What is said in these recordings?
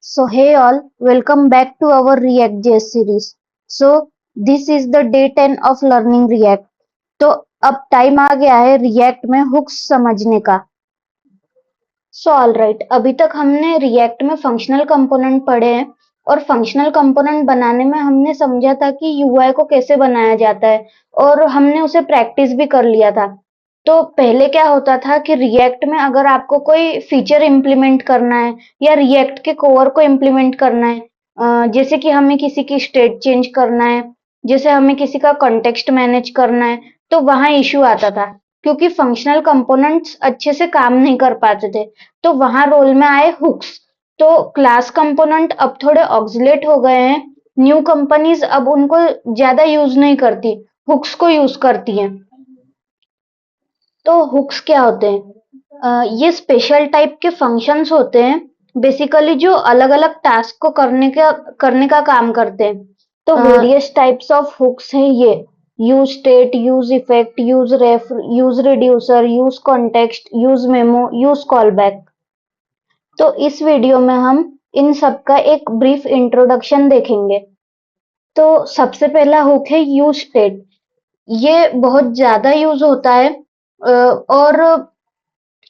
So hey all, welcome back to our React.js series. So this is the day 10 of learning React. तो अब time आ गया है React में hooks समझने का. सो ऑलराइट, अभी तक हमने रिएक्ट में फंक्शनल कंपोनेंट पढ़े हैं और फंक्शनल कंपोनेंट बनाने में हमने समझा था कि यूआई को कैसे बनाया जाता है और हमने उसे प्रैक्टिस भी कर लिया था. तो पहले क्या होता था कि रिएक्ट में अगर आपको कोई फीचर इम्प्लीमेंट करना है या रिएक्ट के कोर को इम्प्लीमेंट करना है, जैसे कि हमें किसी की स्टेट चेंज करना है, जैसे हमें किसी का कॉन्टेक्स्ट मैनेज करना है, तो वहां इश्यू आता था क्योंकि फंक्शनल कंपोनेंट्स अच्छे से काम नहीं कर पाते थे. तो वहां रोल में आए हुक्स. तो क्लास कंपोनेंट अब थोड़े ऑक्सिलेट हो गए हैं. न्यू कंपनीज अब उनको ज्यादा यूज नहीं करती, हुक्स को यूज करती हैं. तो हुक्स क्या होते हैं? ये स्पेशल टाइप के फंक्शंस होते हैं बेसिकली जो अलग अलग टास्क को करने का काम करते हैं. तो वेरियस टाइप्स ऑफ हुक्स हैं ये: use state, use effect, use ref, use reducer, use context, use memo, use callback. तो इस वीडियो में हम इन सब का एक ब्रीफ इंट्रोडक्शन देखेंगे. तो सबसे पहला हुक है यूज स्टेट. ये बहुत ज्यादा यूज होता है और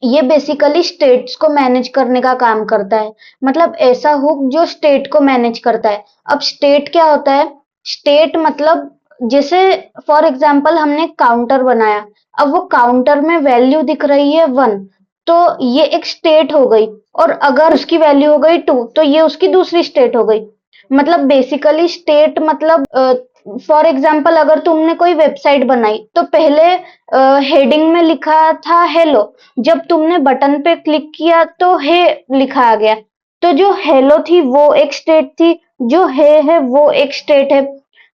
ये बेसिकली स्टेट्स को मैनेज करने का काम करता है. मतलब ऐसा हुक जो स्टेट को मैनेज करता है. अब स्टेट क्या होता है? स्टेट मतलब जैसे फॉर एग्जांपल हमने काउंटर बनाया, अब वो काउंटर में वैल्यू दिख रही है 1, तो ये एक स्टेट हो गई. और अगर उसकी वैल्यू हो गई 2 तो ये उसकी दूसरी स्टेट हो गई. मतलब बेसिकली स्टेट मतलब फॉर एग्जांपल अगर तुमने कोई वेबसाइट बनाई तो पहले हेडिंग में लिखा था हेलो, जब तुमने बटन पे क्लिक किया तो हे लिखा आ गया. तो जो हेलो थी वो एक स्टेट थी, जो हे है वो एक स्टेट है.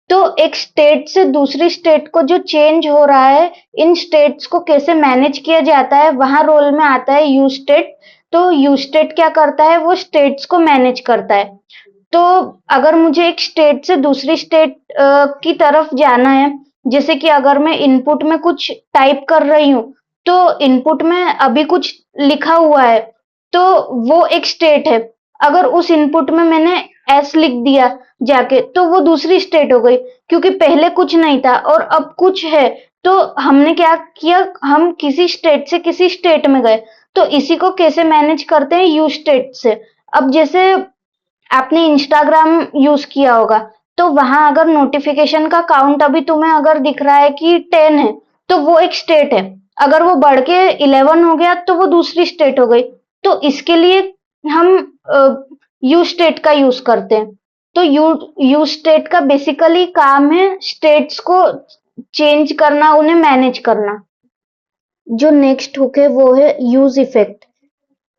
तो एक स्टेट से दूसरी स्टेट को जो चेंज हो रहा है, इन स्टेट्स को कैसे मैनेज किया जाता है, वहां रोल में आता है यूज स्टेट. तो यूज स्टेट क्या करता है? वो स्टेट्स को मैनेज करता है. तो अगर मुझे एक स्टेट से दूसरी स्टेट की तरफ जाना है, जैसे कि अगर मैं इनपुट में कुछ टाइप कर रही हूँ, तो इनपुट में अभी कुछ लिखा हुआ है, तो वो एक स्टेट है. अगर उस इनपुट में मैंने एस लिख दिया जाके, तो वो दूसरी स्टेट हो गई क्योंकि पहले कुछ नहीं था और अब कुछ है. तो हमने क्या किया? हम किसी स्टेट से किसी स्टेट में गए. तो इसी को कैसे मैनेज करते हैं? यूज स्टेट से. अब जैसे आपने इंस्टाग्राम यूज किया होगा, तो वहां अगर नोटिफिकेशन का काउंट अभी तुम्हें अगर दिख रहा है कि 10 है, तो वो एक स्टेट है. अगर वो बढ़ के 11 हो गया तो वो दूसरी स्टेट हो गई. तो इसके लिए हम यूज स्टेट का यूज करते हैं. तो यूज स्टेट का बेसिकली काम है स्टेट्स को चेंज करना, उन्हें मैनेज करना. जो नेक्स्ट हुक है वो है यूज इफेक्ट.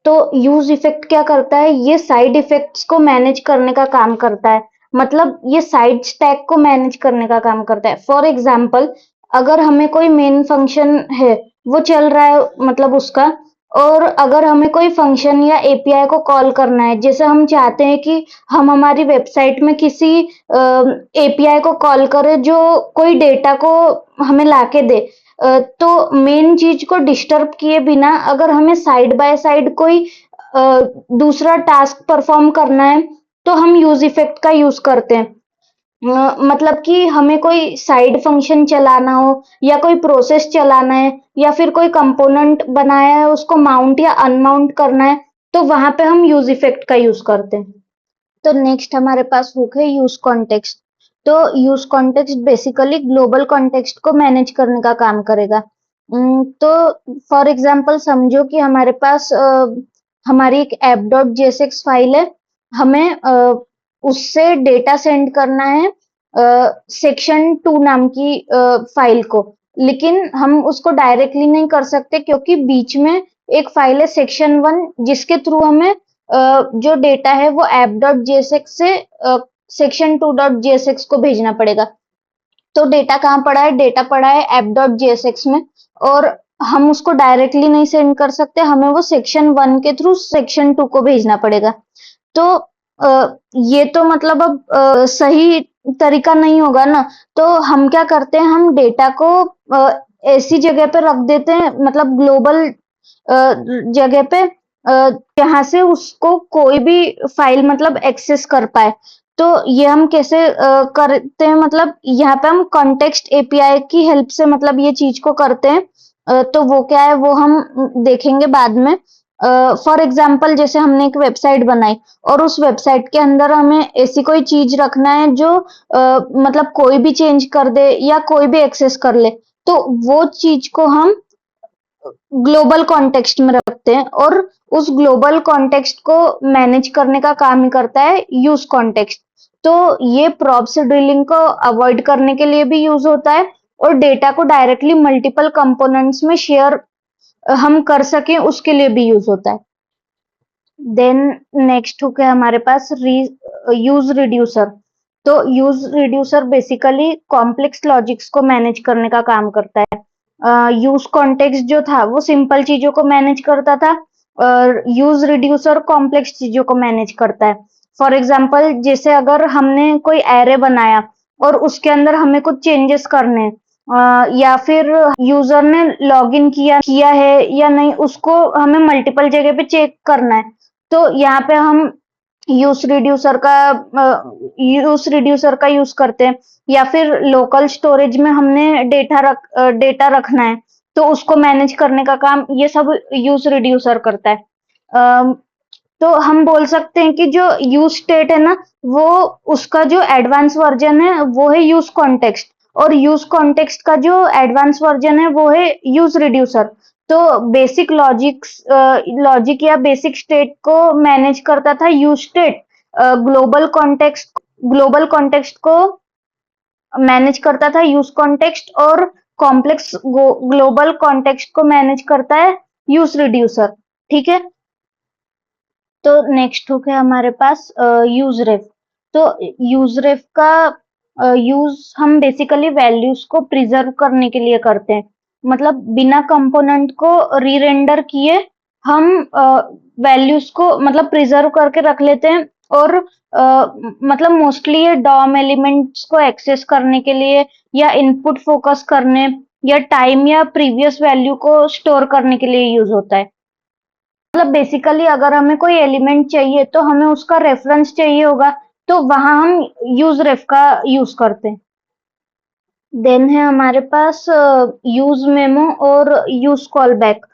तो यूज इफेक्ट क्या करता है? ये साइड इफेक्ट्स को मैनेज करने का काम करता है. मतलब ये साइड स्टैक को मैनेज करने का काम करता है. फॉर एग्जाम्पल अगर हमें कोई मेन फंक्शन है, वो चल रहा है मतलब उसका, और अगर हमें कोई फंक्शन या एपीआई को कॉल करना है, जैसे हम चाहते हैं कि हम हमारी वेबसाइट में किसी एपीआई को कॉल करें जो कोई डेटा को हमें लाके दे, तो मेन चीज को डिस्टर्ब किए बिना अगर हमें साइड बाय साइड कोई दूसरा टास्क परफॉर्म करना है, तो हम यूज इफेक्ट का यूज करते हैं. मतलब कि हमें कोई साइड फंक्शन चलाना हो या कोई प्रोसेस चलाना है या फिर कोई कंपोनेंट बनाया है उसको माउंट या अनमाउंट करना है, तो वहां पे हम यूज इफेक्ट का यूज करते हैं. तो नेक्स्ट हमारे पास हुक है यूज कॉन्टेक्स्ट. तो use context basically global context को मैनेज करने का काम करेगा. तो फॉर एग्जांपल समझो कि हमारे पास हमारी एक ऐप डॉट जेएसएक्स फाइल है. हमें उससे डेटा सेंड करना है सेक्शन 2 नाम की फाइल को. लेकिन हम उसको डायरेक्टली नहीं कर सकते क्योंकि बीच में एक फाइल है सेक्शन 1 जिसके थ्रू हमें जो डेटा है वो ऐप डॉट जेएसएक्स से सेक्शन 2 डॉट जेएसएक्स को भेजना पड़ेगा. तो डेटा कहाँ पड़ा है? डेटा पड़ा है ऐप डॉट जेएसएक्स में, और हम उसको डायरेक्टली नहीं सेंड कर सकते, हमें वो सेक्शन 1 के थ्रू सेक्शन 2 को भेजना पड़ेगा. तो ये तो मतलब अब सही तरीका नहीं होगा ना. तो हम क्या करते हैं? हम डेटा को ऐसी जगह पे रख देते हैं, मतलब ग्लोबल जगह पे, यहाँ से उसको कोई भी फाइल मतलब एक्सेस कर पाए। तो ये हम कैसे करते हैं, मतलब यहाँ पे हम कॉन्टेक्स्ट एपीआई की हेल्प से मतलब ये चीज को करते हैं। तो वो क्या है वो हम देखेंगे बाद में। फॉर एग्जाम्पल जैसे हमने एक वेबसाइट बनाई और उस वेबसाइट के अंदर हमें ऐसी कोई चीज रखना है जो मतलब कोई भी चेंज कर दे या कोई भी एक्सेस कर ले, तो वो चीज को हम ग्लोबल कॉन्टेक्स्ट में रखते हैं और उस ग्लोबल कॉन्टेक्स्ट को मैनेज करने का काम ही करता है यूज कॉन्टेक्स्ट। तो ये प्रॉप्स ड्रिलिंग को अवॉइड करने के लिए भी यूज होता है और डेटा को डायरेक्टली मल्टीपल कंपोनेंट्स में शेयर हम कर सकें उसके लिए भी यूज होता है। देन नेक्स्ट हो गया हमारे पास यूज रिड्यूसर। तो use reducer basically complex logics को मैनेज करने का काम करता है। यूज कॉन्टेक्स्ट जो था वो सिंपल चीजों को मैनेज करता था और यूज रिड्यूसर कॉम्प्लेक्स चीजों को मैनेज करता है। फॉर एग्जाम्पल जैसे अगर हमने कोई एरे बनाया और उसके अंदर हमें कुछ चेंजेस करने हैं, या फिर यूजर ने लॉगिन किया किया है या नहीं उसको हमें मल्टीपल जगह पे चेक करना है, तो यहाँ पे हम यूज रिड्यूसर का यूज करते हैं। या फिर लोकल स्टोरेज में हमने डेटा रखना है तो उसको मैनेज करने का काम ये सब यूज रिड्यूसर करता है। अम, तो हम बोल सकते हैं कि जो यूज स्टेट है ना, वो उसका जो एडवांस वर्जन है वो है यूज कॉन्टेक्स्ट, और यूज कॉन्टेक्स्ट का जो एडवांस वर्जन है वो है यूज रिड्यूसर। तो लॉजिक या बेसिक स्टेट को मैनेज करता था यूज स्टेट। ग्लोबल कॉन्टेक्स्ट को मैनेज करता था यूज कॉन्टेक्स्ट, और कॉम्प्लेक्स ग्लोबल कॉन्टेक्स्ट को मैनेज करता है यूज रिड्यूसर। ठीक है। तो नेक्स्ट हो गया हमारे पास यूज रेफ। तो यूज रेफ का यूज हम बेसिकली वैल्यूज को प्रिजर्व करने के लिए करते हैं। मतलब बिना कंपोनेंट को री रेंडर किए हम वैल्यूज को मतलब प्रिजर्व करके रख लेते हैं, और मतलब मोस्टली ये डॉम एलिमेंट्स को एक्सेस करने के लिए या इनपुट फोकस करने या टाइम या प्रीवियस वैल्यू को स्टोर करने के लिए यूज होता है। मतलब बेसिकली अगर हमें कोई एलिमेंट चाहिए तो हमें उसका रेफरेंस चाहिए होगा, तो वहां हम यूज रेफ का यूज करते हैं। देन है हमारे पास यूज मेमो और यूज कॉल बैक।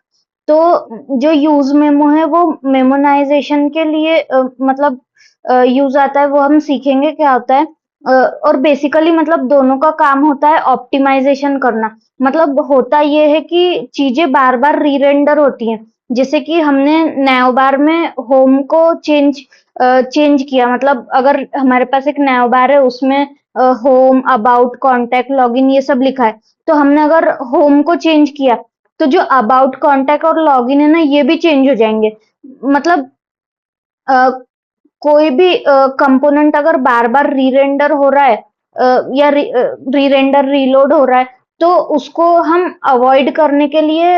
तो जो यूज मेमो है वो मेमोनाइजेशन के लिए मतलब यूज आता है, वो हम सीखेंगे क्या होता है। और बेसिकली मतलब दोनों का काम होता है ऑप्टिमाइजेशन करना। मतलब होता ये है कि चीजें बार बार री रेंडर होती हैं। जैसे कि हमने नैव बार में होम को चेंज किया, मतलब अगर हमारे पास एक नैव बार है उसमें होम, अबाउट, कॉन्टैक्ट, लॉगिन ये सब लिखा है, तो हमने अगर होम को चेंज किया तो जो अबाउट, कॉन्टैक्ट और लॉगिन है ना ये भी चेंज हो जाएंगे। मतलब अ, कोई भी कंपोनेंट अगर बार बार री रेंडर हो रहा है या री रेंडर रीलोड हो रहा है, तो उसको हम अवॉइड करने के लिए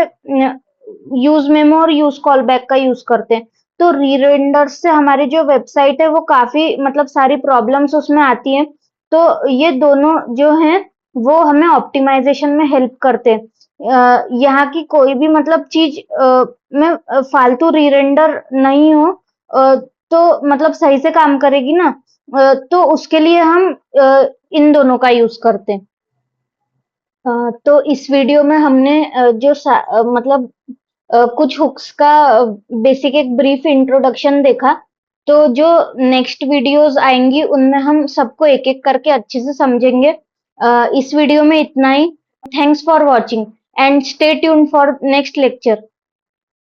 यूज मेमो और यूज कॉल बैक का यूज करते हैं। तो री रेंडर से हमारी जो वेबसाइट है वो काफी मतलब सारी प्रॉब्लम्स उसमें आती हैं। तो ये दोनों जो हैं वो हमें ऑप्टिमाइजेशन में हेल्प करते हैं। यहाँ की कोई भी मतलब चीज में फालतू री रेंडर नहीं हो, तो मतलब सही से काम करेगी ना। तो उसके लिए हम इन दोनों का यूज करते हैं। तो इस वीडियो में हमने मतलब कुछ हुक्स का बेसिक एक ब्रीफ इंट्रोडक्शन देखा। तो जो नेक्स्ट वीडियोस आएंगी उनमें हम सबको एक एक करके अच्छे से समझेंगे। इस वीडियो में इतना ही। Thanks for watching and stay tuned for next lecture.